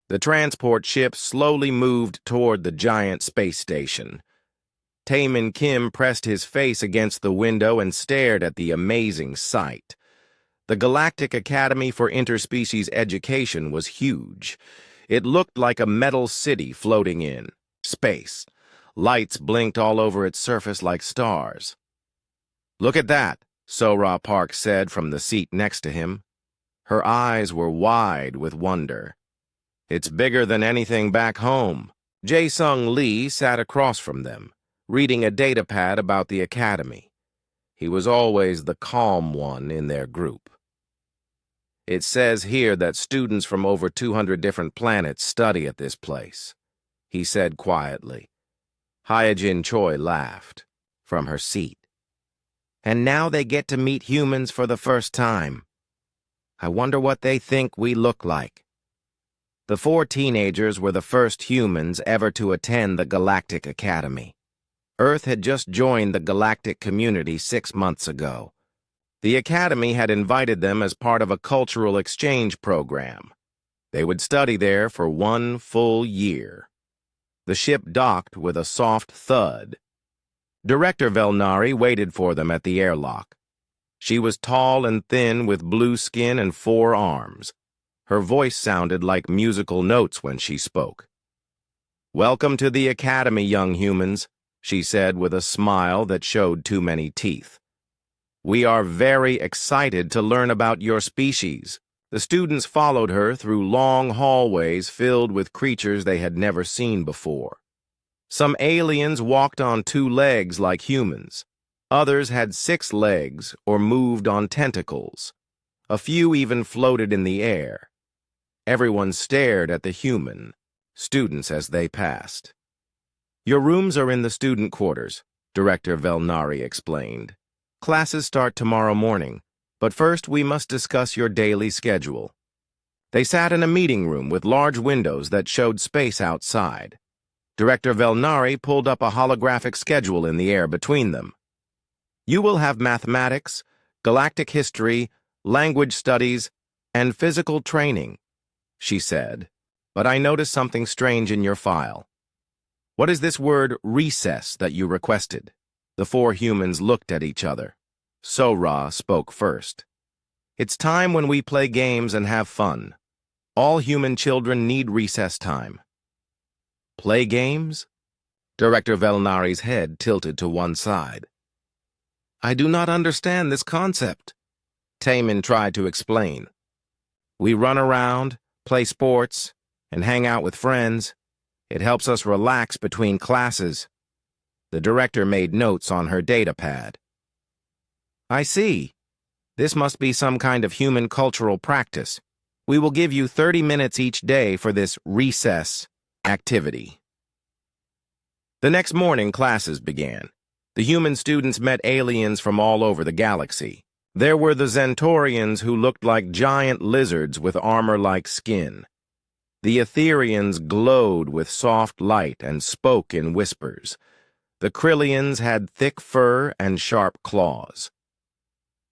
The transport ship slowly moved toward the giant space station. Taemin Kim pressed his face against the window and stared at the amazing sight. The Galactic Academy for Interspecies Education was huge. It looked like a metal city floating in space. Lights blinked all over its surface like stars. "Look at that," Sora Park said from the seat next to him. Her eyes were wide with wonder. "It's bigger than anything back home." Jae-sung Lee sat across from them, reading a datapad about the academy. He was always the calm one in their group. "It says here that students from over 200 different planets study at this place," he said quietly. Hyojin Choi laughed from her seat. "And now they get to meet humans for the first time. I wonder what they think we look like." The four teenagers were the first humans ever to attend the Galactic Academy. Earth had just joined the Galactic community 6 months ago. The Academy had invited them as part of a cultural exchange program. They would study there for 1 full year. The ship docked with a soft thud. Director Velnari waited for them at the airlock. She was tall and thin with blue skin and 4 arms. Her voice sounded like musical notes when she spoke. "Welcome to the Academy, young humans," she said with a smile that showed too many teeth. "We are very excited to learn about your species." The students followed her through long hallways filled with creatures they had never seen before. Some aliens walked on 2 legs like humans. Others had 6 legs or moved on tentacles. A few even floated in the air. Everyone stared at the human students as they passed. "Your rooms are in the student quarters," Director Velnari explained. "Classes start tomorrow morning, but first we must discuss your daily schedule." They sat in a meeting room with large windows that showed space outside. Director Velnari pulled up a holographic schedule in the air between them. "You will have mathematics, galactic history, language studies, and physical training," she said. "But I noticed something strange in your file. What is this word recess that you requested?" The 4 humans looked at each other. Sora spoke first. "It's time when we play games and have fun. All human children need recess time." "Play games?" Director Velnari's head tilted to one side. "I do not understand this concept," Taemin tried to explain. "We run around, play sports, and hang out with friends. It helps us relax between classes." The director made notes on her datapad. "I see. This must be some kind of human cultural practice. We will give you 30 minutes each day for this recess activity." The next morning, classes began. The human students met aliens from all over the galaxy. There were the Zentorians who looked like giant lizards with armor-like skin. The Etherians glowed with soft light and spoke in whispers. The Krillians had thick fur and sharp claws.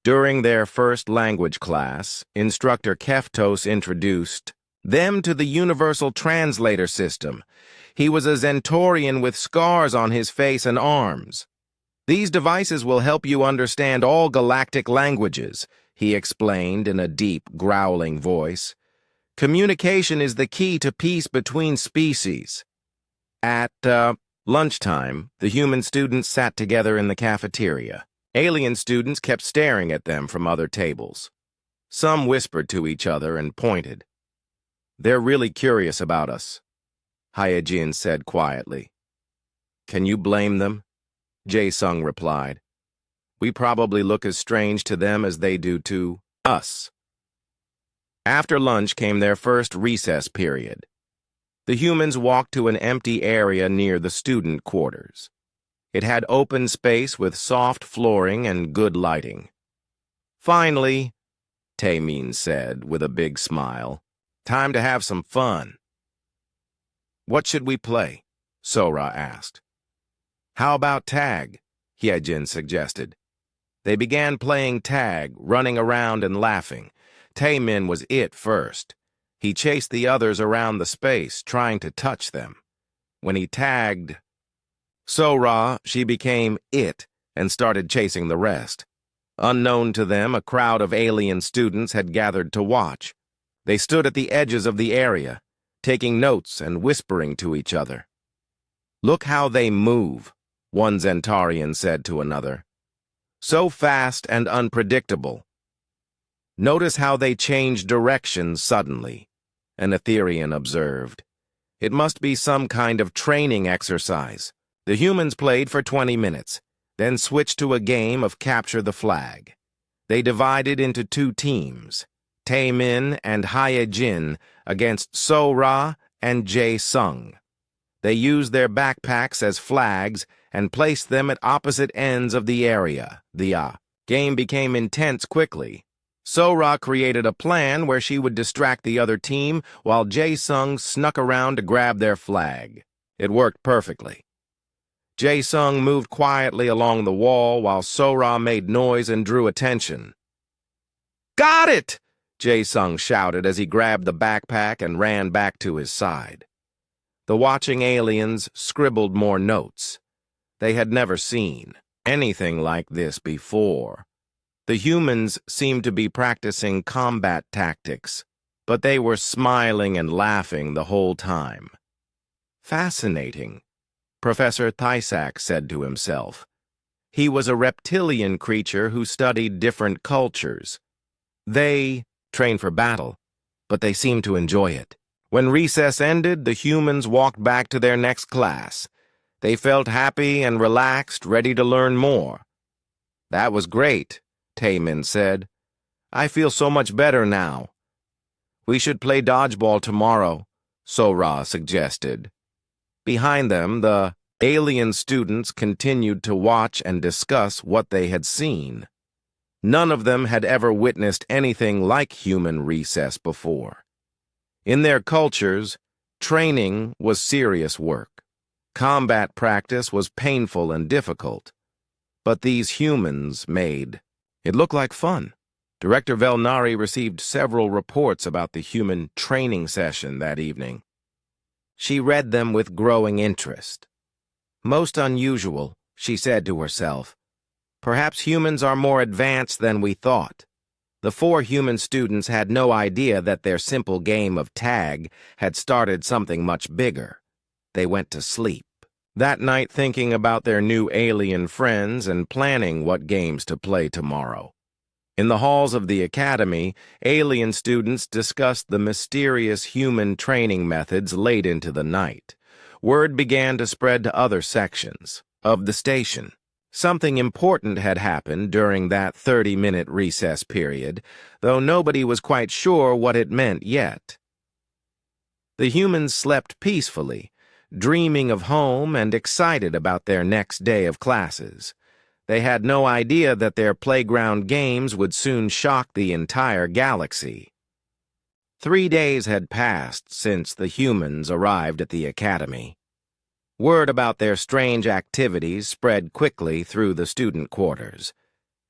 During their first language class, Instructor Keftos introduced them to the Universal Translator System. He was a Zentorian with scars on his face and arms. "These devices will help you understand all galactic languages," he explained in a deep, growling voice. "Communication is the key to peace between species." At lunchtime, the human students sat together in the cafeteria. Alien students kept staring at them from other tables. Some whispered to each other and pointed. "They're really curious about us," Hyojin said quietly. "Can you blame them?" Jae-sung replied. "We probably look as strange to them as they do to us." After lunch came their first recess period. The humans walked to an empty area near the student quarters. It had open space with soft flooring and good lighting. "Finally," Taemin said with a big smile, "time to have some fun." "What should we play?" Sora asked. "How about tag?" Hyejin suggested. They began playing tag, running around and laughing. Taemin was it first. He chased the others around the space, trying to touch them. When he tagged Sora, she became it and started chasing the rest. Unknown to them, a crowd of alien students had gathered to watch. They stood at the edges of the area, taking notes and whispering to each other. "Look how they move," one Zentarian said to another. "So fast and unpredictable. Notice how they change directions suddenly," an Etherian observed. "It must be some kind of training exercise." The humans played for 20 minutes, then switched to a game of capture the flag. They divided into two teams, Taemin and Hyejin against So-Ra and Jae-Sung. They used their backpacks as flags and placed them at opposite ends of the area. The game became intense quickly. So-Ra created a plan where she would distract the other team while Jae-Sung snuck around to grab their flag. It worked perfectly. Jae-Sung moved quietly along the wall while So-Ra made noise and drew attention. "Got it!" Jae-Sung shouted as he grabbed the backpack and ran back to his side. The watching aliens scribbled more notes. They had never seen anything like this before. The humans seemed to be practicing combat tactics, but they were smiling and laughing the whole time. Fascinating, Professor Thysak said to himself. He was a reptilian creature who studied different cultures. They trained for battle, but they seemed to enjoy it. When recess ended, the humans walked back to their next class. They felt happy and relaxed, ready to learn more. "That was great," Taemin said. "I feel so much better now." "We should play dodgeball tomorrow," So-Ra suggested. Behind them, the alien students continued to watch and discuss what they had seen. None of them had ever witnessed anything like human recess before. In their cultures, training was serious work. Combat practice was painful and difficult. But these humans made it look like fun. Director Velnari received several reports about the human training session that evening. She read them with growing interest. "Most unusual," she said to herself. "Perhaps humans are more advanced than we thought." The 4 human students had no idea that their simple game of tag had started something much bigger. They went to sleep that night thinking about their new alien friends and planning what games to play tomorrow. In the halls of the academy, alien students discussed the mysterious human training methods late into the night. Word began to spread to other sections of the station. Something important had happened during that 30-minute recess period, though nobody was quite sure what it meant yet. The humans slept peacefully, dreaming of home and excited about their next day of classes. They had no idea that their playground games would soon shock the entire galaxy. 3 days had passed since the humans arrived at the academy. Word about their strange activities spread quickly through the student quarters.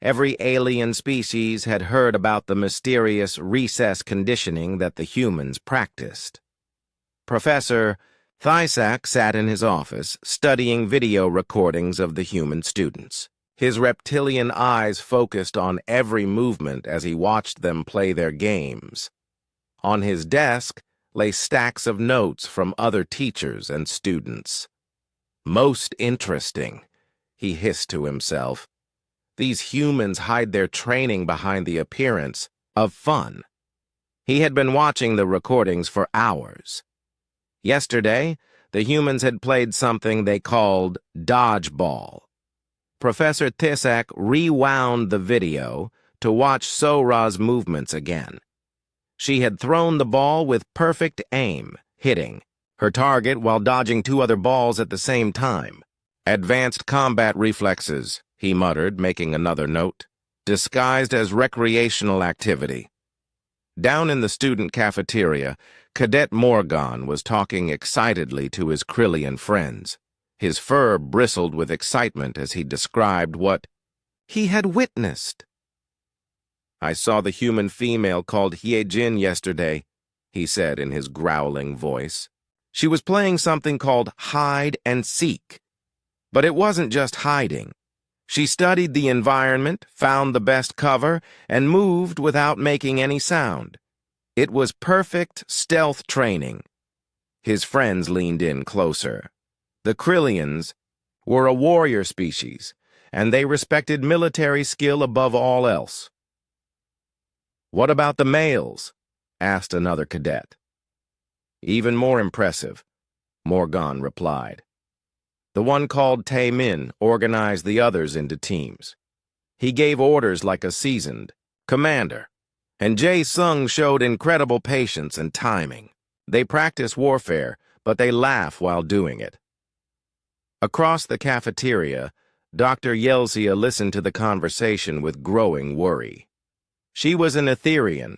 Every alien species had heard about the mysterious recess conditioning that the humans practiced. Professor Thysak sat in his office, studying video recordings of the human students. His reptilian eyes focused on every movement as he watched them play their games. On his desk lay stacks of notes from other teachers and students. "Most interesting," he hissed to himself. "These humans hide their training behind the appearance of fun." He had been watching the recordings for hours. Yesterday, the humans had played something they called dodgeball. Professor Thysak rewound the video to watch So-Ra's movements again. She had thrown the ball with perfect aim, hitting her target while dodging 2 other balls at the same time. "Advanced combat reflexes," he muttered, making another note, "disguised as recreational activity." Down in the student cafeteria, Cadet Morgan was talking excitedly to his Krillian friends. His fur bristled with excitement as he described what he had witnessed. "I saw the human female called Hyejin yesterday," he said in his growling voice. She was playing something called hide and seek. But it wasn't just hiding. She studied the environment, found the best cover, and moved without making any sound. It was perfect stealth training. His friends leaned in closer. The Krillians were a warrior species, and they respected military skill above all else. "What about the males?" asked another cadet. "Even more impressive," Morgan replied. The one called Tae-min organized the others into teams. He gave orders like a seasoned commander, and Jae-sung showed incredible patience and timing. They practice warfare, but they laugh while doing it. Across the cafeteria, Dr. Yelzia listened to the conversation with growing worry. She was an Etherian,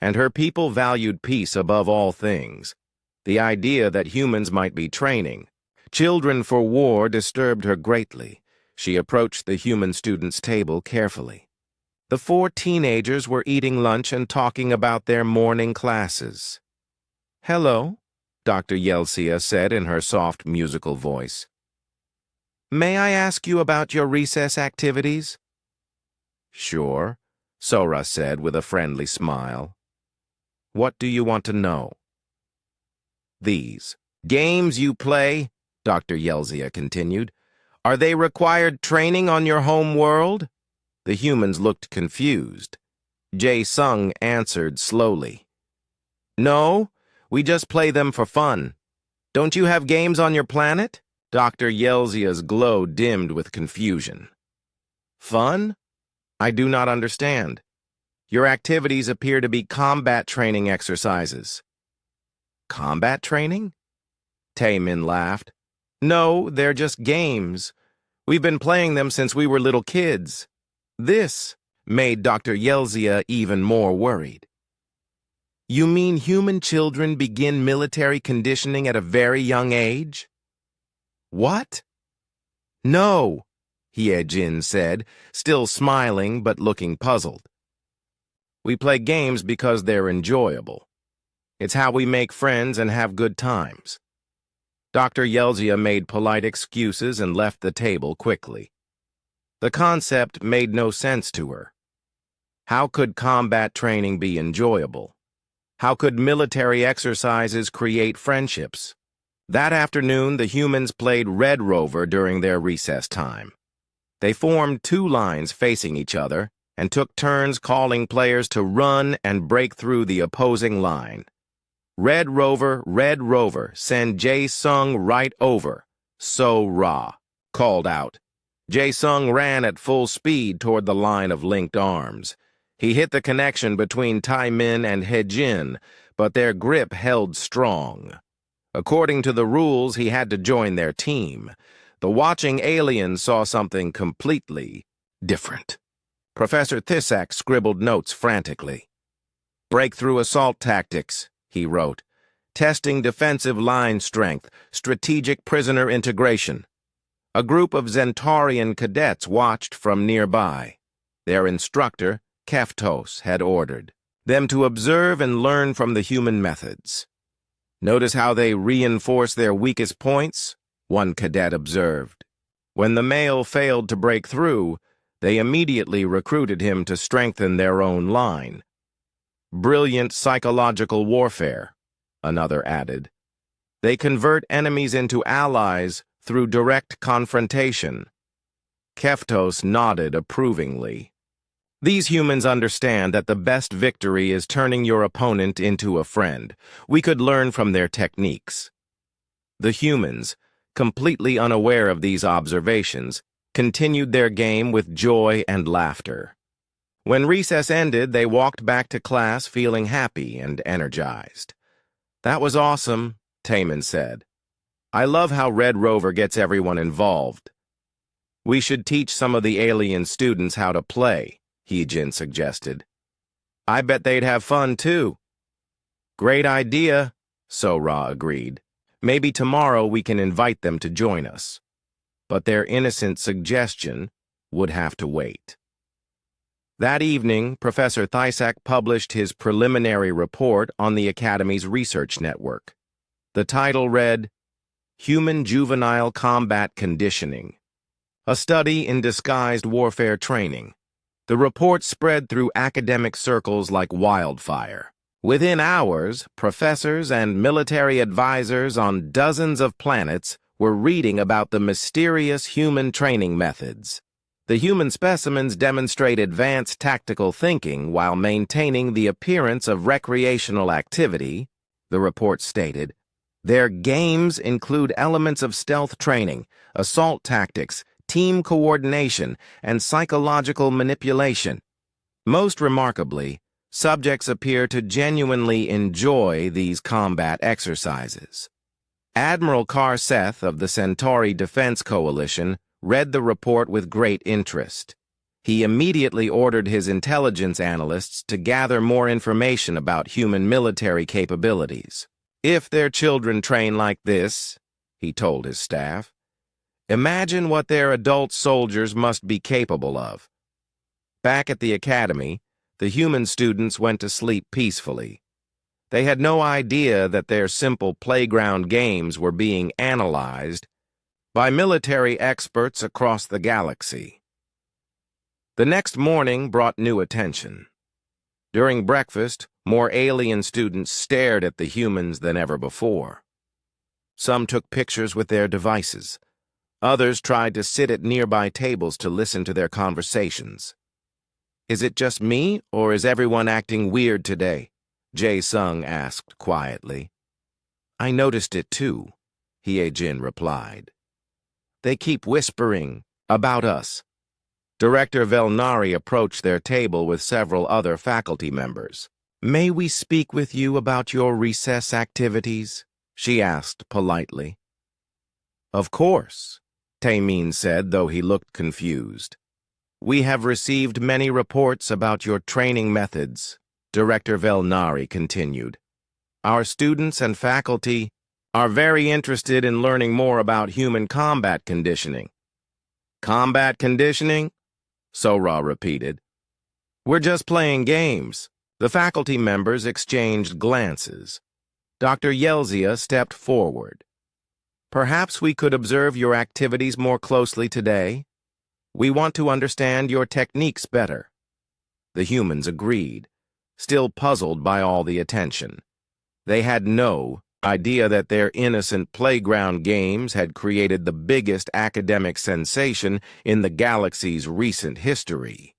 and her people valued peace above all things. The idea that humans might be training children for war disturbed her greatly. She approached the human students' table carefully. The 4 teenagers were eating lunch and talking about their morning classes. "Hello," Dr. Yelzia said in her soft musical voice. "May I ask you about your recess activities?" "Sure," Sora said with a friendly smile. "What do you want to know?" "These games you play," Dr. Yelzia continued, "are they required training on your home world?" The humans looked confused. Jae-sung answered slowly. "No, we just play them for fun. Don't you have games on your planet?" Dr. Yelzia's glow dimmed with confusion. "Fun? I do not understand. Your activities appear to be combat training exercises." "Combat training?" Tae-min laughed. "No, they're just games. We've been playing them since we were little kids." This made Dr. Yelzia even more worried. "You mean human children begin military conditioning at a very young age?" "What?" "No," Hye-jin said, still smiling but looking puzzled. "We play games because they're enjoyable. It's how we make friends and have good times." Dr. Yelzia made polite excuses and left the table quickly. The concept made no sense to her. How could combat training be enjoyable? How could military exercises create friendships? That afternoon, the humans played Red Rover during their recess time. They formed 2 lines facing each other and took turns calling players to run and break through the opposing line. Red Rover, send Jae-sung right over, So-ra called out. Jae-sung ran at full speed toward the line of linked arms. He hit the connection between Tae-min and Hye-jin, but their grip held strong. According to the rules, he had to join their team. The watching alien saw something completely different. Professor Thisak scribbled notes frantically. "Breakthrough assault tactics," he wrote. "Testing defensive line strength, strategic prisoner integration." A group of Zentaurian cadets watched from nearby. Their instructor, Keftos, had ordered them to observe and learn from the human methods. "Notice how they reinforce their weakest points?" one cadet observed. When the male failed to break through, they immediately recruited him to strengthen their own line. "Brilliant psychological warfare," another added. "They convert enemies into allies through direct confrontation." Keftos nodded approvingly. "These humans understand that the best victory is turning your opponent into a friend. We could learn from their techniques." The humans, completely unaware of these observations, continued their game with joy and laughter. When recess ended, they walked back to class feeling happy and energized. "That was awesome," Tae-min said. "I love how Red Rover gets everyone involved." "We should teach some of the alien students how to play," Hye-jin suggested. "I bet they'd have fun, too." "Great idea," So-ra agreed. "Maybe tomorrow we can invite them to join us." But their innocent suggestion would have to wait. That evening, Professor Thisak published his preliminary report on the Academy's research network. The title read, Human Juvenile Combat Conditioning, a study in disguised warfare training. The report spread through academic circles like wildfire. Within hours, professors and military advisors on dozens of planets were reading about the mysterious human training methods. The human specimens demonstrate advanced tactical thinking while maintaining the appearance of recreational activity, the report stated. Their games include elements of stealth training, assault tactics, team coordination, and psychological manipulation. Most remarkably, subjects appear to genuinely enjoy these combat exercises. Admiral Karseth of the Centauri Defense Coalition read the report with great interest. He immediately ordered his intelligence analysts to gather more information about human military capabilities. If their children train like this, he told his staff, imagine what their adult soldiers must be capable of. Back at the academy, the human students went to sleep peacefully. They had no idea that their simple playground games were being analyzed by military experts across the galaxy. The next morning brought new attention. During breakfast, more alien students stared at the humans than ever before. Some took pictures with their devices. Others tried to sit at nearby tables to listen to their conversations. Is it just me, or is everyone acting weird today? Jae Sung asked quietly. I noticed it too, Hye Jin replied. They keep whispering about us. Director Velnari approached their table with several other faculty members. May we speak with you about your recess activities? She asked politely. Of course, Taemin said, though he looked confused. We have received many reports about your training methods, Director Velnari continued. Our students and faculty are very interested in learning more about human combat conditioning. Combat conditioning? Sora repeated. We're just playing games. The faculty members exchanged glances. Dr. Yelzia stepped forward. Perhaps we could observe your activities more closely today. We want to understand your techniques better. The humans agreed, still puzzled by all the attention. They had no idea that their innocent playground games had created the biggest academic sensation in the galaxy's recent history.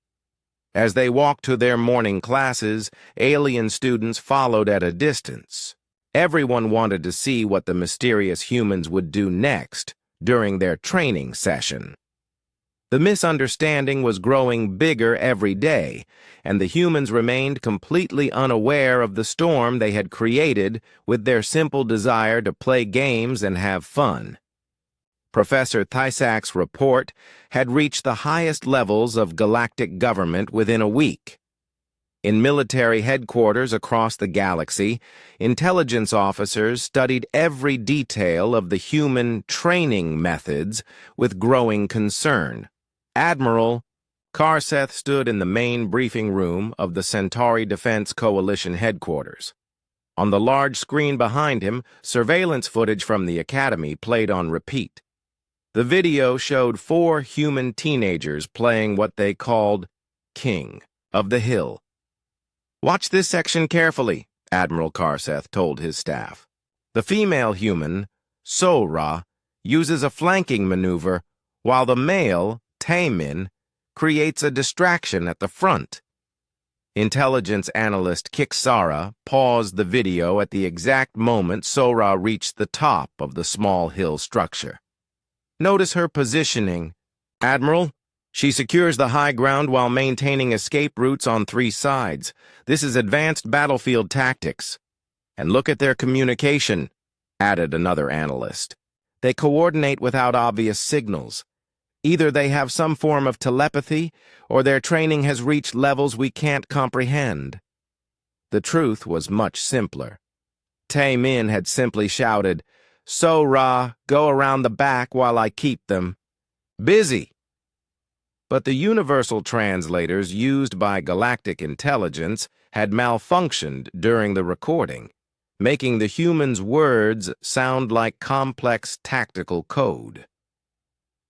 As they walked to their morning classes, alien students followed at a distance. Everyone wanted to see what the mysterious humans would do next during their training session. The misunderstanding was growing bigger every day, and the humans remained completely unaware of the storm they had created with their simple desire to play games and have fun. Professor Thysak's report had reached the highest levels of galactic government within a week. In military headquarters across the galaxy, intelligence officers studied every detail of the human training methods with growing concern. Admiral Karseth stood in the main briefing room of the Centauri Defense Coalition headquarters. On the large screen behind him, surveillance footage from the Academy played on repeat. The video showed 4 human teenagers playing what they called King of the Hill. Watch this section carefully, Admiral Karseth told his staff. The female human, Sora, uses a flanking maneuver, while the male, Taemin, creates a distraction at the front. Intelligence analyst Kiksara paused the video at the exact moment Sora reached the top of the small hill structure. Notice her positioning. Admiral, she secures the high ground while maintaining escape routes on 3 sides. This is advanced battlefield tactics. And look at their communication, added another analyst. They coordinate without obvious signals. Either they have some form of telepathy, or their training has reached levels we can't comprehend. The truth was much simpler. Taemin had simply shouted, So, Ra, go around the back while I keep them busy. But the universal translators used by Galactic intelligence had malfunctioned during the recording, making the humans' words sound like complex tactical code.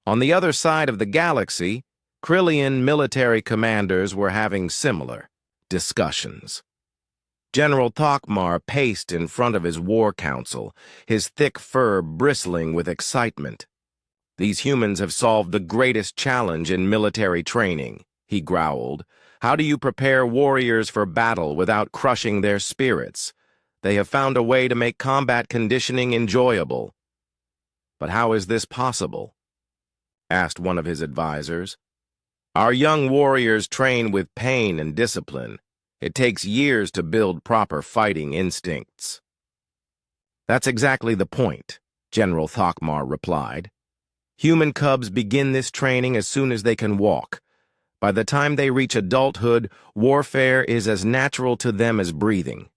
On the other side of the galaxy, Krillian military commanders were having similar discussions. General Thokmar paced in front of his war council, his thick fur bristling with excitement. "These humans have solved the greatest challenge in military training," he growled. "How do you prepare warriors for battle without crushing their spirits? They have found a way to make combat conditioning enjoyable." "But how is this possible?" asked one of his advisors. "Our young warriors train with pain and discipline. It takes years to build proper fighting instincts." "That's exactly the point," General Thokmar replied. "Human cubs begin this training as soon as they can walk. By the time they reach adulthood, warfare is as natural to them as breathing."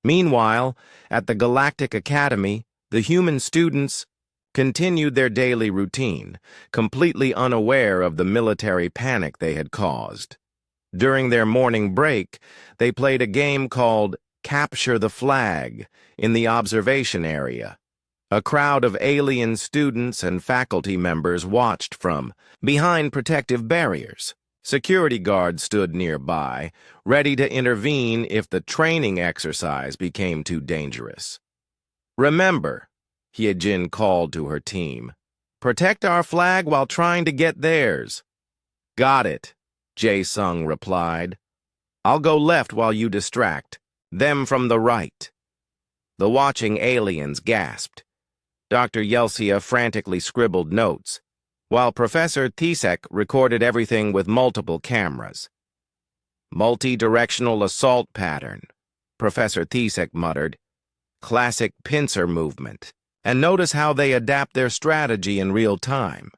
Meanwhile, at the Galactic Academy, the human students continued their daily routine, completely unaware of the military panic they had caused. During their morning break, they played a game called Capture the Flag in the observation area. A crowd of alien students and faculty members watched from behind protective barriers. Security guards stood nearby, ready to intervene if the training exercise became too dangerous. "Remember," Hyejin called to her team, "protect our flag while trying to get theirs." "Got it," Jae-sung replied. "I'll go left while you distract them from the right." The watching aliens gasped. Dr. Yelsia frantically scribbled notes, while Professor Tisek recorded everything with multiple cameras. "Multi-directional assault pattern," Professor Tisek muttered. "Classic pincer movement. And notice how they adapt their strategy in real time."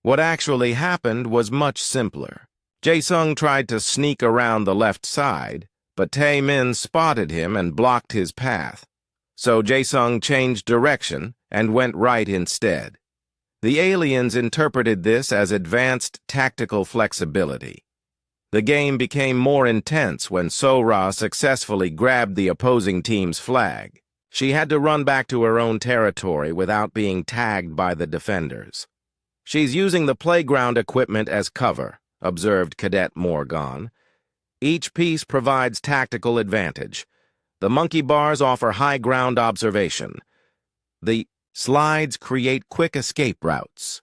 What actually happened was much simpler. Jae-sung tried to sneak around the left side, but Tae-min spotted him and blocked his path. So Jae-sung changed direction and went right instead. The aliens interpreted this as advanced tactical flexibility. The game became more intense when Sora successfully grabbed the opposing team's flag. She had to run back to her own territory without being tagged by the defenders. "She's using the playground equipment as cover," observed Cadet Morgan. "Each piece provides tactical advantage. The monkey bars offer high ground observation. The slides create quick escape routes."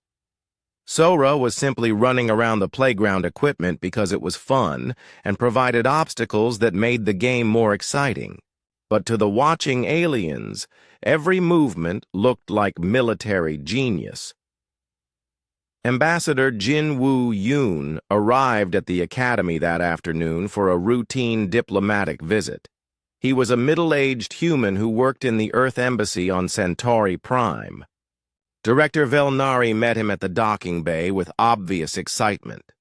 Sora was simply running around the playground equipment because it was fun and provided obstacles that made the game more exciting. But to the watching aliens, every movement looked like military genius. Ambassador Jin Woo-yoon arrived at the academy that afternoon for a routine diplomatic visit. He was a middle-aged human who worked in the Earth Embassy on Centauri Prime. Director Velnari met him at the docking bay with obvious excitement.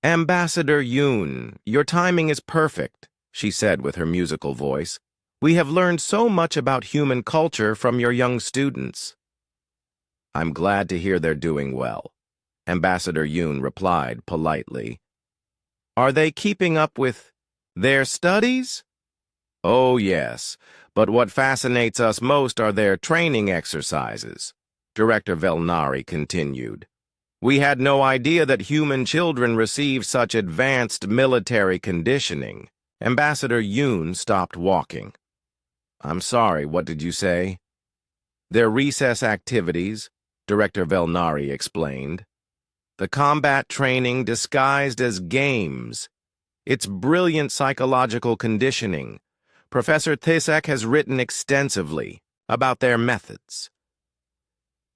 "Ambassador Yoon, your timing is perfect," she said with her musical voice. "We have learned so much about human culture from your young students." "I'm glad to hear they're doing well," Ambassador Yoon replied politely. "Are they keeping up with their studies?" "Oh, yes, but what fascinates us most are their training exercises," Director Velnari continued. "We had no idea that human children receive such advanced military conditioning." Ambassador Yoon stopped walking. "I'm sorry, what did you say?" "Their recess activities," Director Velnari explained. "The combat training disguised as games. It's brilliant psychological conditioning. Professor Tisek has written extensively about their methods."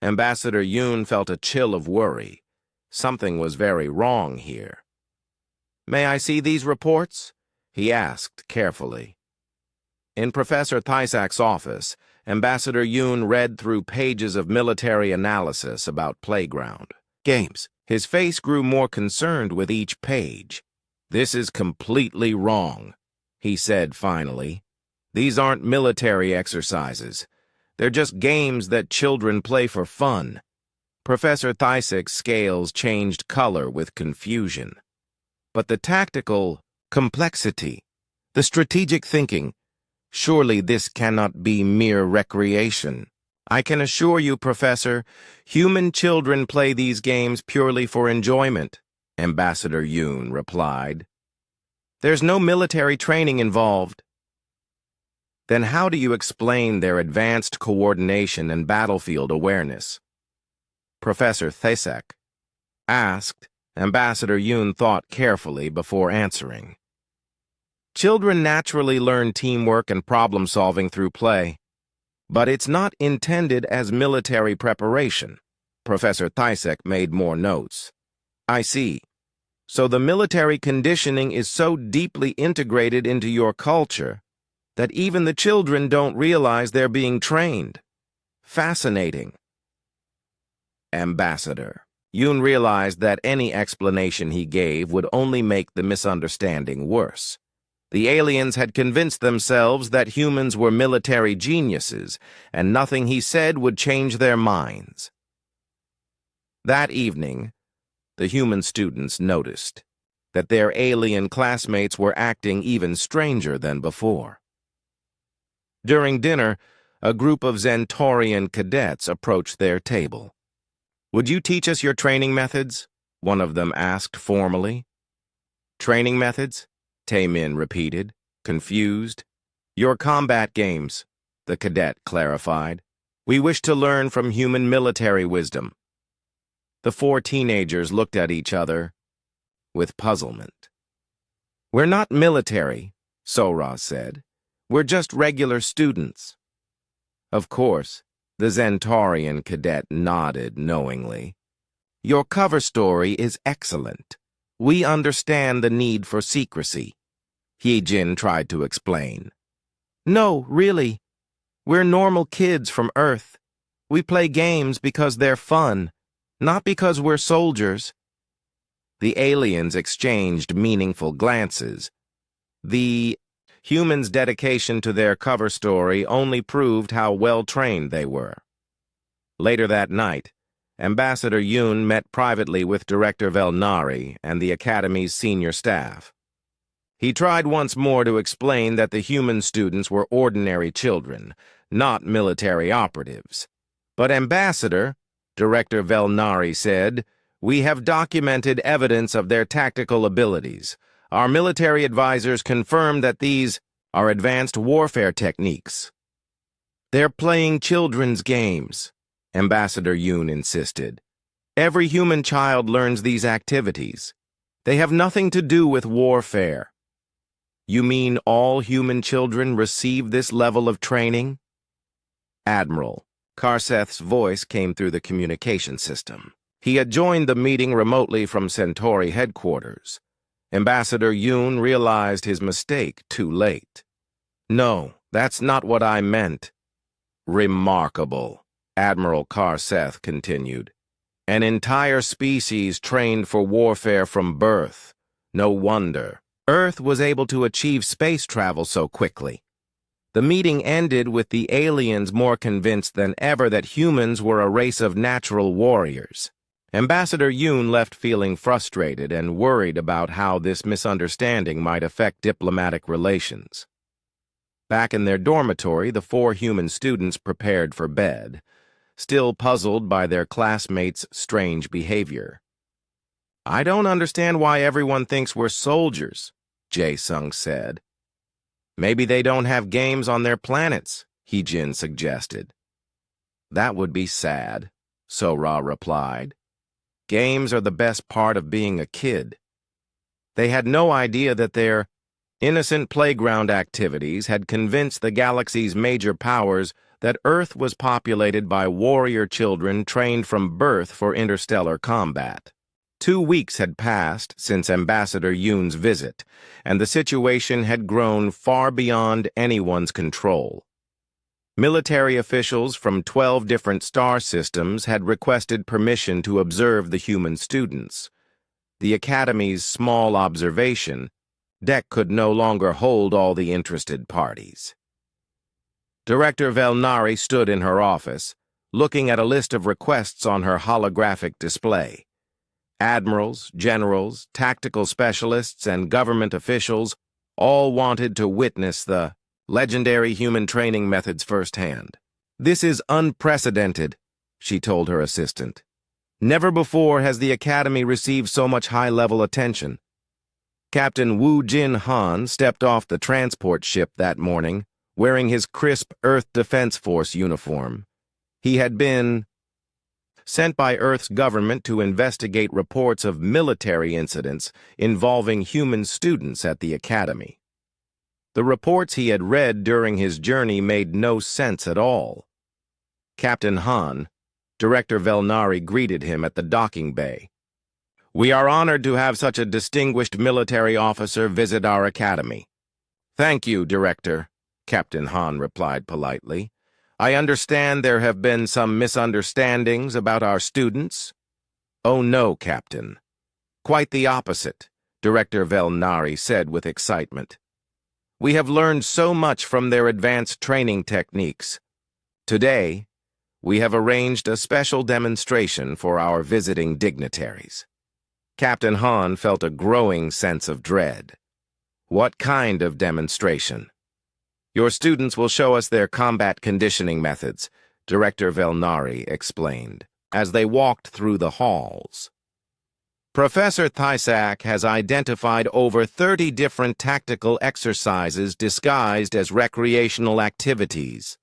Ambassador Yoon felt a chill of worry. Something was very wrong here. "May I see these reports?" he asked carefully. In Professor Tisak's office, Ambassador Yoon read through pages of military analysis about playground games. His face grew more concerned with each page. "This is completely wrong," he said finally. "These aren't military exercises. They're just games that children play for fun. Professor Thysek's scales changed color with confusion. But the tactical complexity, the strategic thinking, surely this cannot be mere recreation. I can assure you, Professor, human children play these games purely for enjoyment, Ambassador Yoon replied. There's no military training involved. Then how do you explain their advanced coordination and battlefield awareness? Professor Thysek asked. Ambassador Yoon thought carefully before answering. Children naturally learn teamwork and problem-solving through play, but it's not intended as military preparation. Professor Thysek made more notes. I see. So the military conditioning is so deeply integrated into your culture that even the children don't realize they're being trained. Fascinating. Ambassador Yoon realized that any explanation he gave would only make the misunderstanding worse. The aliens had convinced themselves that humans were military geniuses, and nothing he said would change their minds. That evening, the human students noticed that their alien classmates were acting even stranger than before. During dinner, a group of Zentorian cadets approached their table. Would you teach us your training methods? One of them asked formally. Training methods? Taemin repeated, confused. Your combat games, the cadet clarified. We wish to learn from human military wisdom. The four teenagers looked at each other with puzzlement. We're not military, Sora said. We're just regular students. Of course, the Zentorian cadet nodded knowingly. Your cover story is excellent. We understand the need for secrecy, Hee-jin tried to explain. No, really. We're normal kids from Earth. We play games because they're fun, not because we're soldiers. The aliens exchanged meaningful glances. The humans' dedication to their cover story only proved how well-trained they were. Later that night, Ambassador Yoon met privately with Director Velnari and the Academy's senior staff. He tried once more to explain that the human students were ordinary children, not military operatives. But Ambassador, Director Velnari said, we have documented evidence of their tactical abilities. Our military advisors confirm that these are advanced warfare techniques. They're playing children's games, Ambassador Yoon insisted. Every human child learns these activities. They have nothing to do with warfare. You mean all human children receive this level of training? Admiral Karseth's voice came through the communication system. He had joined the meeting remotely from Centauri headquarters. Ambassador Yoon realized his mistake too late. No, that's not what I meant. Remarkable, Admiral Karseth continued. An entire species trained for warfare from birth. No wonder Earth was able to achieve space travel so quickly. The meeting ended with the aliens more convinced than ever that humans were a race of natural warriors. Ambassador Yoon left feeling frustrated and worried about how this misunderstanding might affect diplomatic relations. Back in their dormitory, the four human students prepared for bed, still puzzled by their classmates' strange behavior. I don't understand why everyone thinks we're soldiers, Jae-sung said. Maybe they don't have games on their planets, Hee-jin suggested. That would be sad, So-ra replied. Games are the best part of being a kid. They had no idea that their innocent playground activities had convinced the galaxy's major powers that Earth was populated by warrior children trained from birth for interstellar combat. 2 weeks had passed since Ambassador Yoon's visit, and the situation had grown far beyond anyone's control. Military officials from 12 different star systems had requested permission to observe the human students. The Academy's small observation deck could no longer hold all the interested parties. Director Velnari stood in her office, looking at a list of requests on her holographic display. Admirals, generals, tactical specialists, and government officials all wanted to witness the legendary human training methods firsthand. "This is unprecedented," she told her assistant. "Never before has the Academy received so much high-level attention." Captain Wu Jin Han stepped off the transport ship that morning, wearing his crisp Earth Defense Force uniform. He had been sent by Earth's government to investigate reports of military incidents involving human students at the Academy. The reports he had read during his journey made no sense at all. Captain Han, Director Velnari greeted him at the docking bay. "We are honored to have such a distinguished military officer visit our academy." "Thank you, Director," Captain Han replied politely. "I understand there have been some misunderstandings about our students." "Oh no, Captain. Quite the opposite," Director Velnari said with excitement. "We have learned so much from their advanced training techniques. Today, we have arranged a special demonstration for our visiting dignitaries." Captain Han felt a growing sense of dread. "What kind of demonstration?" "Your students will show us their combat conditioning methods," Director Velnari explained, as they walked through the halls. "Professor Thisak has identified over 30 different tactical exercises disguised as recreational activities."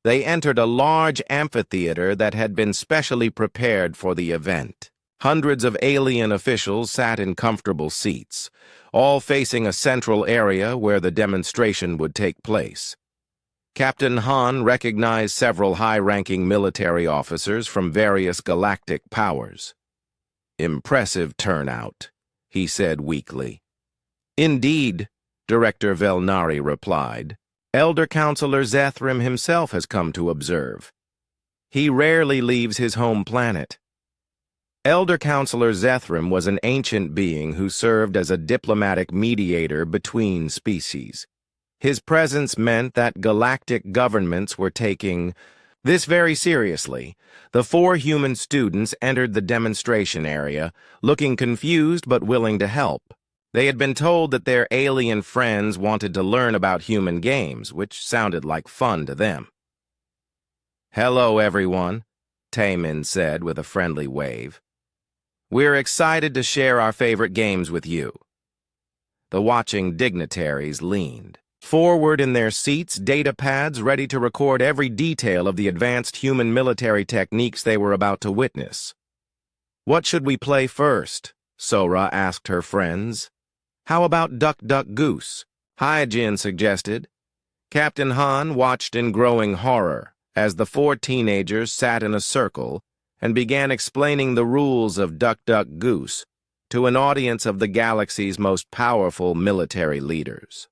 They entered a large amphitheater that had been specially prepared for the event. Hundreds of alien officials sat in comfortable seats, all facing a central area where the demonstration would take place. Captain Han recognized several high-ranking military officers from various galactic powers. "Impressive turnout," he said weakly. "Indeed," Director Velnari replied. "Elder Counselor Zethrim himself has come to observe. He rarely leaves his home planet." Elder Counselor Zethrim was an ancient being who served as a diplomatic mediator between species. His presence meant that galactic governments were taking this very seriously. The 4 human students entered the demonstration area, looking confused but willing to help. They had been told that their alien friends wanted to learn about human games, which sounded like fun to them. "Hello, everyone," Taemin said with a friendly wave. "We're excited to share our favorite games with you." The watching dignitaries leaned forward in their seats, data pads ready to record every detail of the advanced human military techniques they were about to witness. "What should we play first?" Sora asked her friends. "How about Duck Duck Goose?" Hyjin suggested. Captain Han watched in growing horror as the 4 teenagers sat in a circle and began explaining the rules of Duck Duck Goose to an audience of the galaxy's most powerful military leaders.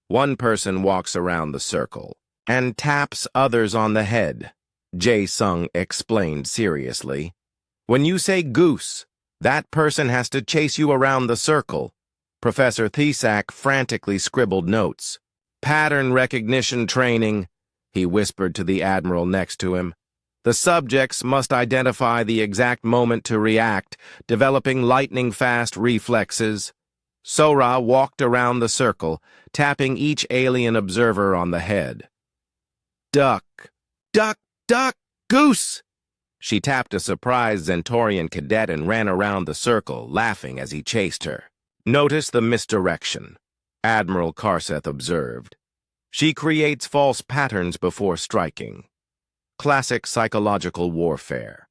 "One person walks around the circle and taps others on the head," Jae-sung explained seriously. "When you say goose, that person has to chase you around the circle." Professor Thisak frantically scribbled notes. "Pattern recognition training," he whispered to the admiral next to him. "The subjects must identify the exact moment to react, developing lightning-fast reflexes." Sora walked around the circle, tapping each alien observer on the head. "Duck, duck, duck, goose!" She tapped a surprised Zentorian cadet and ran around the circle, laughing as he chased her. "Notice the misdirection," Admiral Karseth observed. "She creates false patterns before striking. Classic psychological warfare."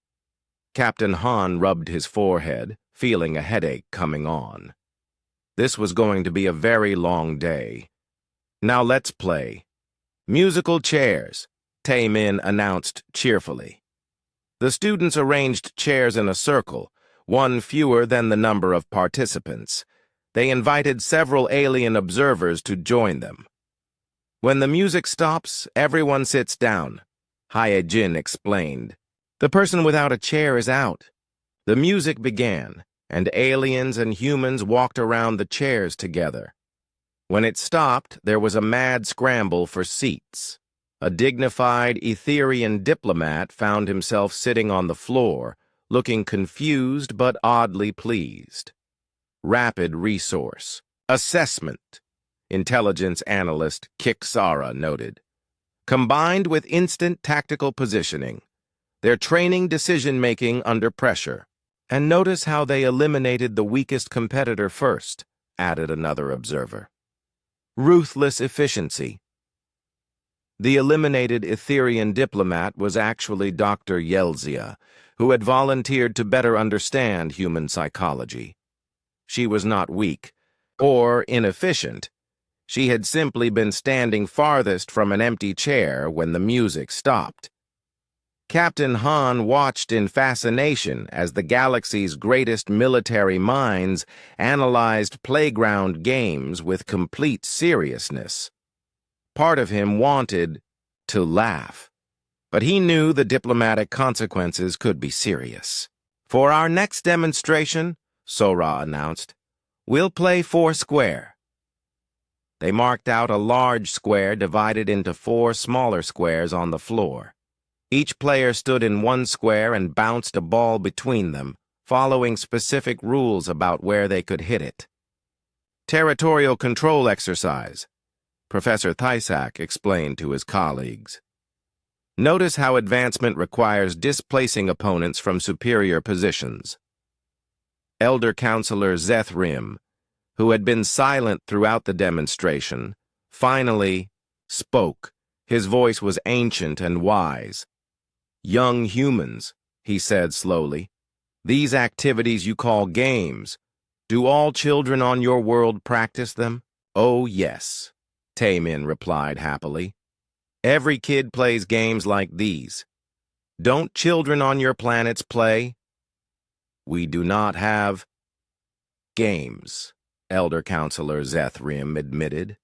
Captain Han rubbed his forehead, feeling a headache coming on. This was going to be a very long day. "Now let's play. Musical chairs," Taemin announced cheerfully. The students arranged chairs in a circle, one fewer than the number of participants. They invited several alien observers to join them. "When the music stops, everyone sits down," Hyejin explained. "The person without a chair is out." The music began, and aliens and humans walked around the chairs together. When it stopped, there was a mad scramble for seats. A dignified Etherian diplomat found himself sitting on the floor, looking confused but oddly pleased. Rapid resource. Assessment, intelligence analyst Kiksara noted. Combined with instant tactical positioning, they're training decision-making under pressure. And notice how they eliminated the weakest competitor first, added another observer. Ruthless efficiency. The eliminated Etherian diplomat was actually Dr. Yelzia, who had volunteered to better understand human psychology. She was not weak or inefficient. She had simply been standing farthest from an empty chair when the music stopped. Captain Han watched in fascination as the galaxy's greatest military minds analyzed playground games with complete seriousness. Part of him wanted to laugh, but he knew the diplomatic consequences could be serious. For our next demonstration, Sora announced, we'll play Foursquare. They marked out a large square divided into 4 smaller squares on the floor. Each player stood in one square and bounced a ball between them, following specific rules about where they could hit it. Territorial control exercise, Professor Thysak explained to his colleagues. Notice how advancement requires displacing opponents from superior positions. Elder Counselor Zethrim, who had been silent throughout the demonstration, finally spoke. His voice was ancient and wise. Young humans, he said slowly. These activities you call games, do all children on your world practice them? Oh, yes, Taemin replied happily. Every kid plays games like these. Don't children on your planets play? We do not have games, Elder Counselor Zethrim admitted.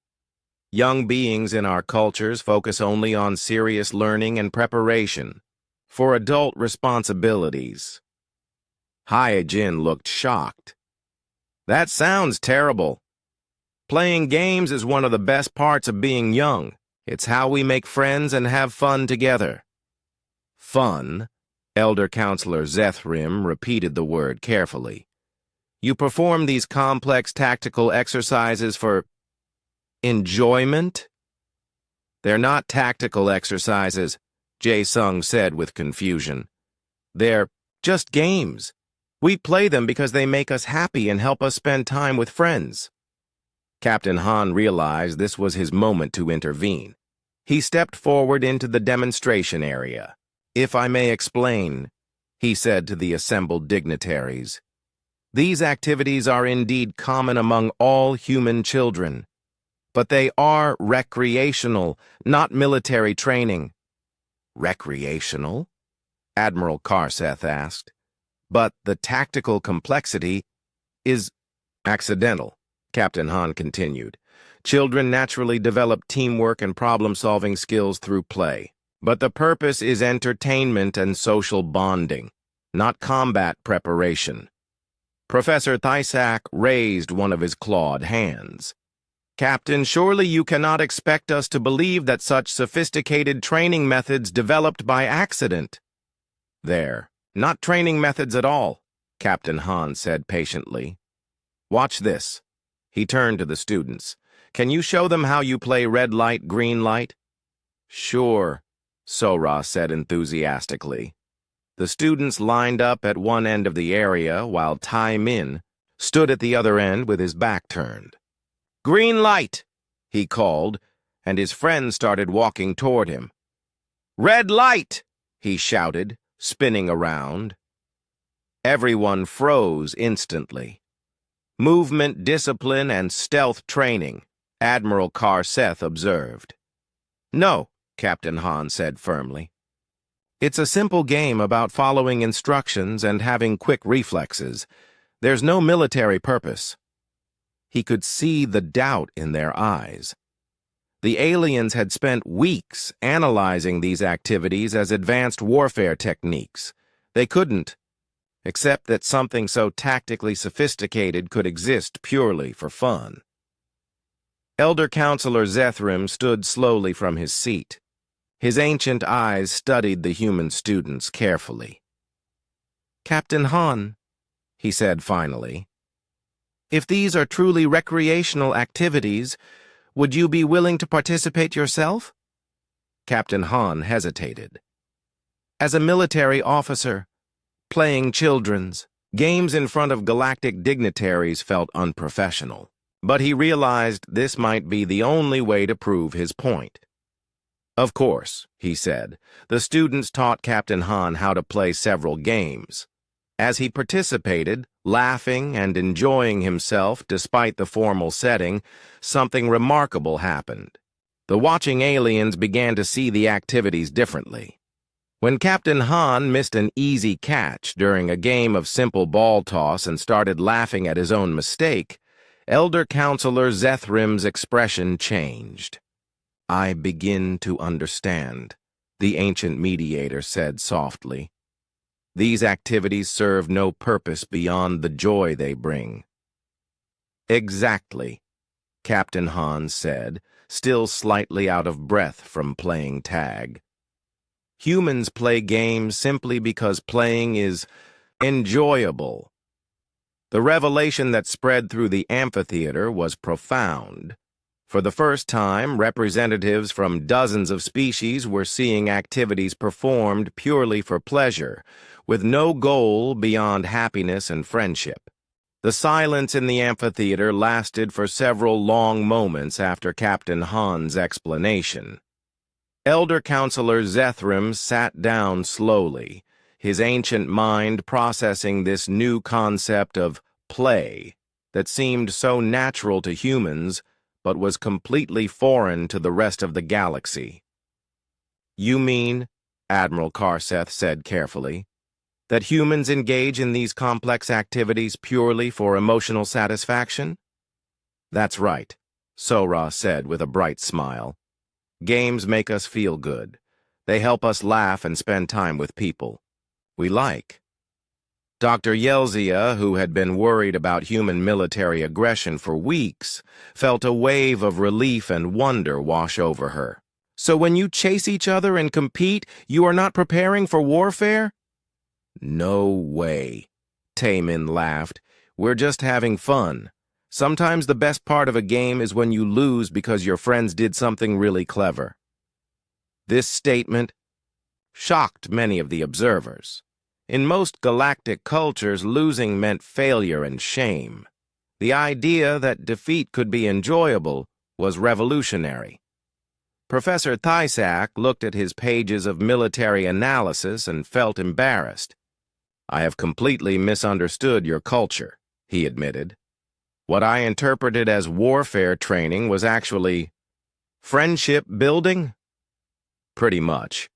Young beings in our cultures focus only on serious learning and preparation for adult responsibilities. Hyojin looked shocked. That sounds terrible. Playing games is one of the best parts of being young. It's how we make friends and have fun together. Fun, Elder Counselor Zethrim repeated the word carefully. You perform these complex tactical exercises for enjoyment? They're not tactical exercises, Jae-sung said with confusion. They're just games. We play them because they make us happy and help us spend time with friends. Captain Han realized this was his moment to intervene. He stepped forward into the demonstration area. If I may explain, he said to the assembled dignitaries. These activities are indeed common among all human children, but they are recreational, not military training. Recreational? Admiral Karseth asked. But the tactical complexity is accidental, Captain Han continued. Children naturally develop teamwork and problem-solving skills through play. But the purpose is entertainment and social bonding, not combat preparation. Professor Thysak raised one of his clawed hands. Captain, surely you cannot expect us to believe that such sophisticated training methods developed by accident. They're not training methods at all, Captain Han said patiently. Watch this. He turned to the students. Can you show them how you play red light, green light? Sure, Sora said enthusiastically. The students lined up at one end of the area while Taemin stood at the other end with his back turned. Green light, he called, and his friends started walking toward him. Red light, he shouted, spinning around. Everyone froze instantly. Movement, discipline, and stealth training, Admiral Karseth observed. No, Captain Han said firmly. It's a simple game about following instructions and having quick reflexes. There's no military purpose. He could see the doubt in their eyes. The aliens had spent weeks analyzing these activities as advanced warfare techniques. They couldn't accept that something so tactically sophisticated could exist purely for fun. Elder Counselor Zethrim stood slowly from his seat. His ancient eyes studied the human students carefully. "Captain Han," he said finally, "if these are truly recreational activities, would you be willing to participate yourself?" Captain Han hesitated. As a military officer, playing children's games in front of galactic dignitaries felt unprofessional, but he realized this might be the only way to prove his point. "Of course," he said, the students taught Captain Han how to play several games. As he participated, laughing and enjoying himself despite the formal setting, something remarkable happened. The watching aliens began to see the activities differently. When Captain Han missed an easy catch during a game of simple ball toss and started laughing at his own mistake, Elder Counselor Zethrim's expression changed. "I begin to understand," the ancient mediator said softly. "These activities serve no purpose beyond the joy they bring." "Exactly," Captain Han said, still slightly out of breath from playing tag. "Humans play games simply because playing is enjoyable." The revelation that spread through the amphitheater was profound. For the first time, representatives from dozens of species were seeing activities performed purely for pleasure, with no goal beyond happiness and friendship. The silence in the amphitheater lasted for several long moments after Captain Han's explanation. Elder Counselor Zethrim sat down slowly, his ancient mind processing this new concept of play that seemed so natural to humans but was completely foreign to the rest of the galaxy. "You mean," Admiral Karseth said carefully, "that humans engage in these complex activities purely for emotional satisfaction?" "That's right," Sora said with a bright smile. "Games make us feel good. They help us laugh and spend time with people we like." Dr. Yelzia, who had been worried about human military aggression for weeks, felt a wave of relief and wonder wash over her. "So when you chase each other and compete, you are not preparing for warfare?" "No way," Taemin laughed. "We're just having fun. Sometimes the best part of a game is when you lose because your friends did something really clever." This statement shocked many of the observers. In most galactic cultures, losing meant failure and shame. The idea that defeat could be enjoyable was revolutionary. Professor Thysak looked at his pages of military analysis and felt embarrassed. "I have completely misunderstood your culture," he admitted. "What I interpreted as warfare training was actually friendship building?" "Pretty much,"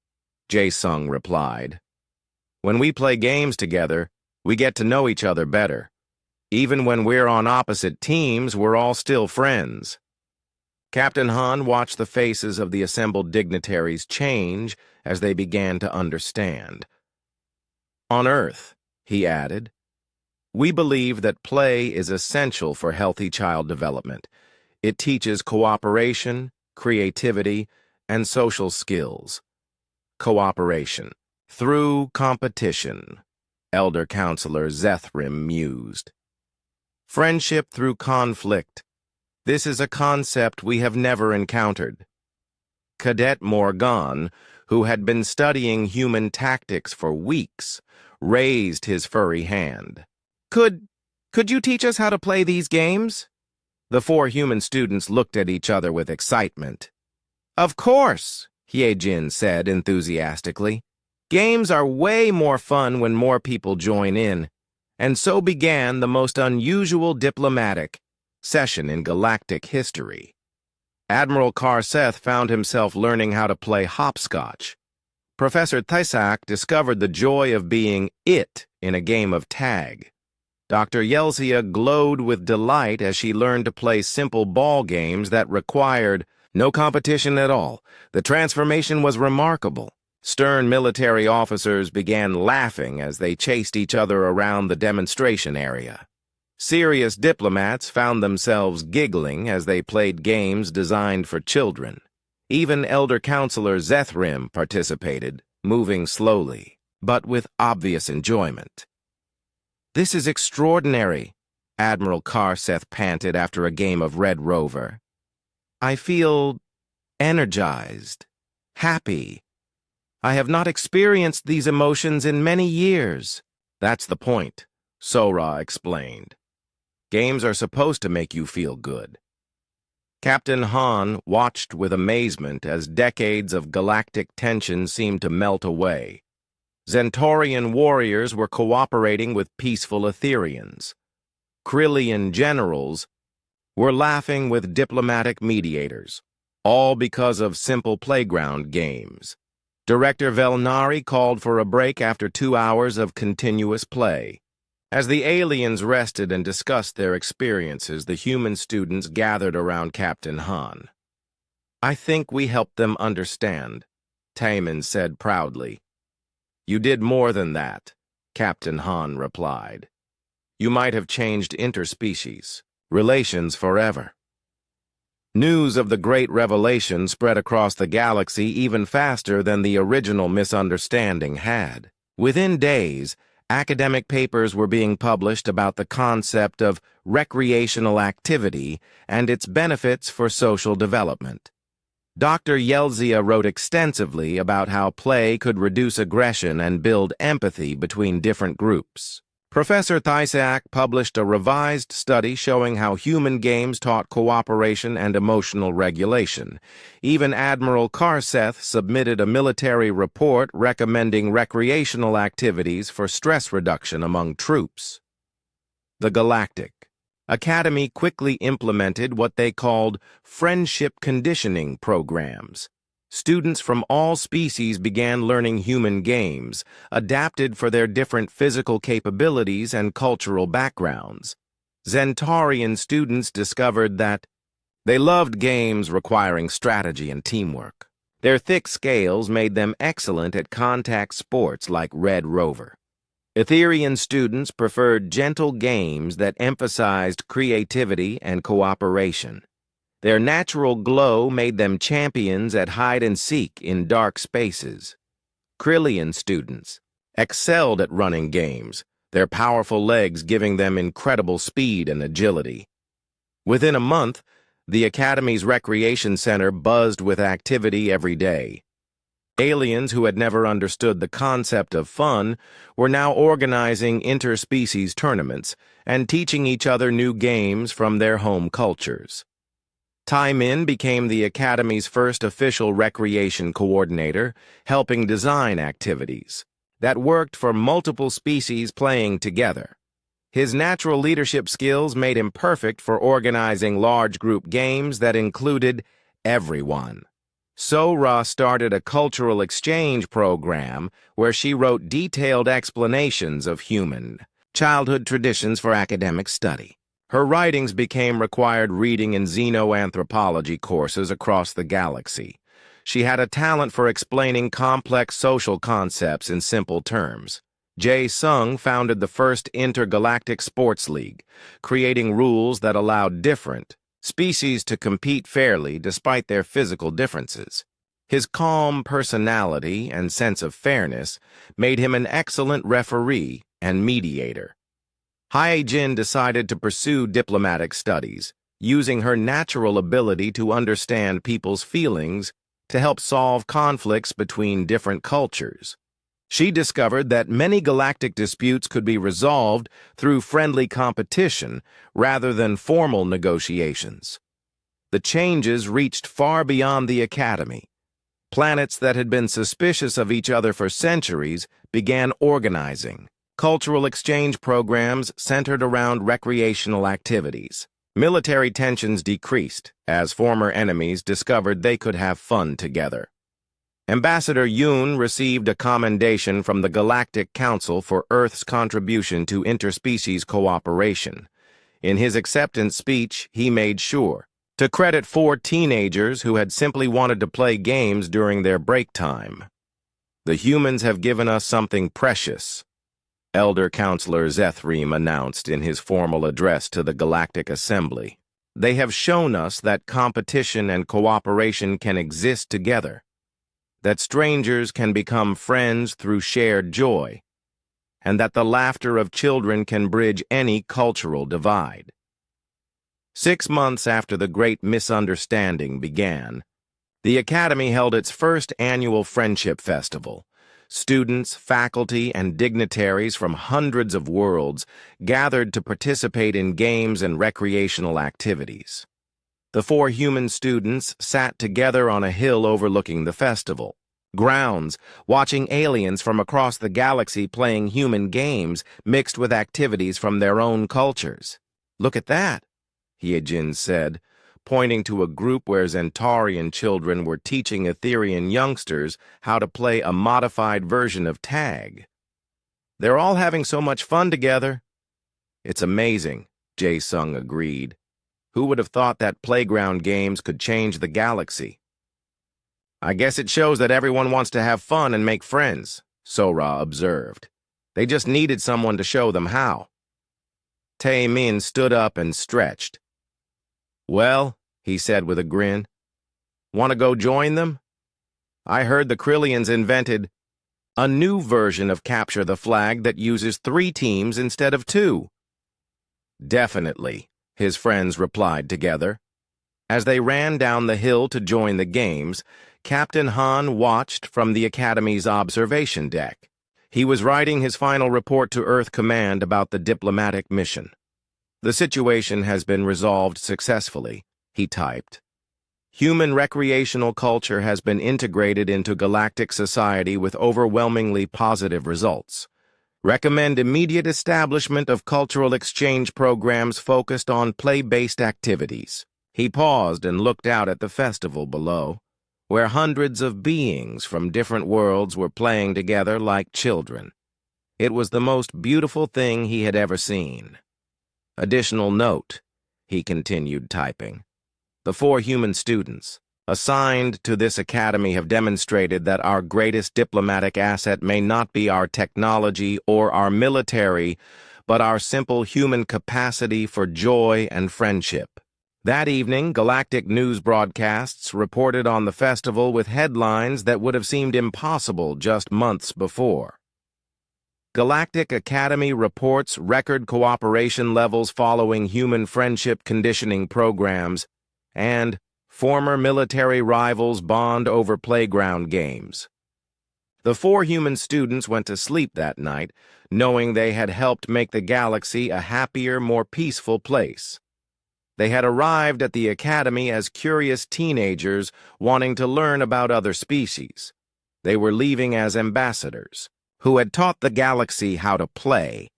Jae-sung replied. "When we play games together, we get to know each other better. Even when we're on opposite teams, we're all still friends." Captain Han watched the faces of the assembled dignitaries change as they began to understand. "On Earth," he added, "we believe that play is essential for healthy child development. It teaches cooperation, creativity, and social skills." "Cooperation. Through competition," Elder Counselor Zethrim mused. "Friendship through conflict. This is a concept we have never encountered." Cadet Morgan, who had been studying human tactics for weeks, raised his furry hand. Could you teach us how to play these games?" The four human students looked at each other with excitement. "Of course," Hyejin said enthusiastically. "Games are way more fun when more people join in." And so began the most unusual diplomatic session in galactic history. Admiral Karseth found himself learning how to play hopscotch. Professor Thysak discovered the joy of being it in a game of tag. Dr. Yelzia glowed with delight as she learned to play simple ball games that required no competition at all. The transformation was remarkable. Stern military officers began laughing as they chased each other around the demonstration area. Serious diplomats found themselves giggling as they played games designed for children. Even Elder Counselor Zethrim participated, moving slowly, but with obvious enjoyment. "This is extraordinary," Admiral Karseth panted after a game of Red Rover. "I feel energized, happy. I have not experienced these emotions in many years." "That's the point," Sora explained. "Games are supposed to make you feel good." Captain Han watched with amazement as decades of galactic tension seemed to melt away. Zentaurian warriors were cooperating with peaceful Etherians. Krillian generals were laughing with diplomatic mediators, all because of simple playground games. Director Velnari called for a break after 2 hours of continuous play. As the aliens rested and discussed their experiences, the human students gathered around Captain Han. "I think we helped them understand," Taemin said proudly. "You did more than that," Captain Han replied. "You might have changed interspecies relations forever." News of the Great Revelation spread across the galaxy even faster than the original misunderstanding had. Within days, academic papers were being published about the concept of recreational activity and its benefits for social development. Dr. Yelzia wrote extensively about how play could reduce aggression and build empathy between different groups. Professor Thyssak published a revised study showing how human games taught cooperation and emotional regulation. Even Admiral Karseth submitted a military report recommending recreational activities for stress reduction among troops. The Galactic Academy quickly implemented what they called friendship conditioning programs. Students from all species began learning human games, adapted for their different physical capabilities and cultural backgrounds. Zentaurian students discovered that they loved games requiring strategy and teamwork. Their thick scales made them excellent at contact sports like Red Rover. Etherian students preferred gentle games that emphasized creativity and cooperation. Their natural glow made them champions at hide-and-seek in dark spaces. Krillian students excelled at running games, their powerful legs giving them incredible speed and agility. Within a month, the Academy's recreation center buzzed with activity every day. Aliens who had never understood the concept of fun were now organizing interspecies tournaments and teaching each other new games from their home cultures. Taemin became the Academy's first official recreation coordinator, helping design activities that worked for multiple species playing together. His natural leadership skills made him perfect for organizing large group games that included everyone. Sora started a cultural exchange program where she wrote detailed explanations of human childhood traditions for academic study. Her writings became required reading in xenoanthropology courses across the galaxy. She had a talent for explaining complex social concepts in simple terms. Jae Sung founded the first intergalactic sports league, creating rules that allowed different species to compete fairly despite their physical differences. His calm personality and sense of fairness made him an excellent referee and mediator. Hyejin decided to pursue diplomatic studies, using her natural ability to understand people's feelings to help solve conflicts between different cultures. She discovered that many galactic disputes could be resolved through friendly competition rather than formal negotiations. The changes reached far beyond the Academy. Planets that had been suspicious of each other for centuries began organizing. Cultural exchange programs centered around recreational activities. Military tensions decreased as former enemies discovered they could have fun together. Ambassador Yoon received a commendation from the Galactic Council for Earth's contribution to interspecies cooperation. In his acceptance speech, he made sure to credit 4 teenagers who had simply wanted to play games during their break time. "The humans have given us something precious," Elder Counselor Zethrim announced in his formal address to the Galactic Assembly. They have shown us that competition and cooperation can exist together, that strangers can become friends through shared joy, and that the laughter of children can bridge any cultural divide. 6 months after the Great Misunderstanding began, the Academy held its first annual Friendship Festival. Students, faculty, and dignitaries from hundreds of worlds gathered to participate in games and recreational activities. The 4 human students sat together on a hill overlooking the festival grounds, watching aliens from across the galaxy playing human games mixed with activities from their own cultures. "Look at that," Hyejin said, pointing to a group where Zentarian children were teaching Etherian youngsters how to play a modified version of tag. "They're all having so much fun together." "It's amazing," Jae-sung agreed. "Who would have thought that playground games could change the galaxy?" "I guess it shows that everyone wants to have fun and make friends," Sora observed. "They just needed someone to show them how." Tae-min stood up and stretched. "Well," he said with a grin, "want to go join them? I heard the Krillians invented a new version of Capture the Flag that uses 3 teams instead of 2. "Definitely," his friends replied together. As they ran down the hill to join the games, Captain Han watched from the Academy's observation deck. He was writing his final report to Earth Command about the diplomatic mission. "The situation has been resolved successfully," he typed. "Human recreational culture has been integrated into galactic society with overwhelmingly positive results. Recommend immediate establishment of cultural exchange programs focused on play-based activities." He paused and looked out at the festival below, where hundreds of beings from different worlds were playing together like children. It was the most beautiful thing he had ever seen. "Additional note," he continued typing. "The 4 human students assigned to this academy have demonstrated that our greatest diplomatic asset may not be our technology or our military, but our simple human capacity for joy and friendship." That evening, Galactic news broadcasts reported on the festival with headlines that would have seemed impossible just months before. Galactic Academy reports record cooperation levels following human friendship conditioning programs, and former military rivals bond over playground games. The 4 human students went to sleep that night, knowing they had helped make the galaxy a happier, more peaceful place. They had arrived at the Academy as curious teenagers wanting to learn about other species. They were leaving as ambassadors, who had taught the galaxy how to play.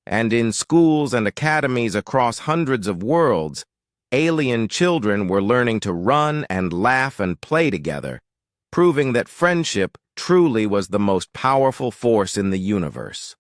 And in schools and academies across hundreds of worlds, alien children were learning to run and laugh and play together, proving that friendship truly was the most powerful force in the universe.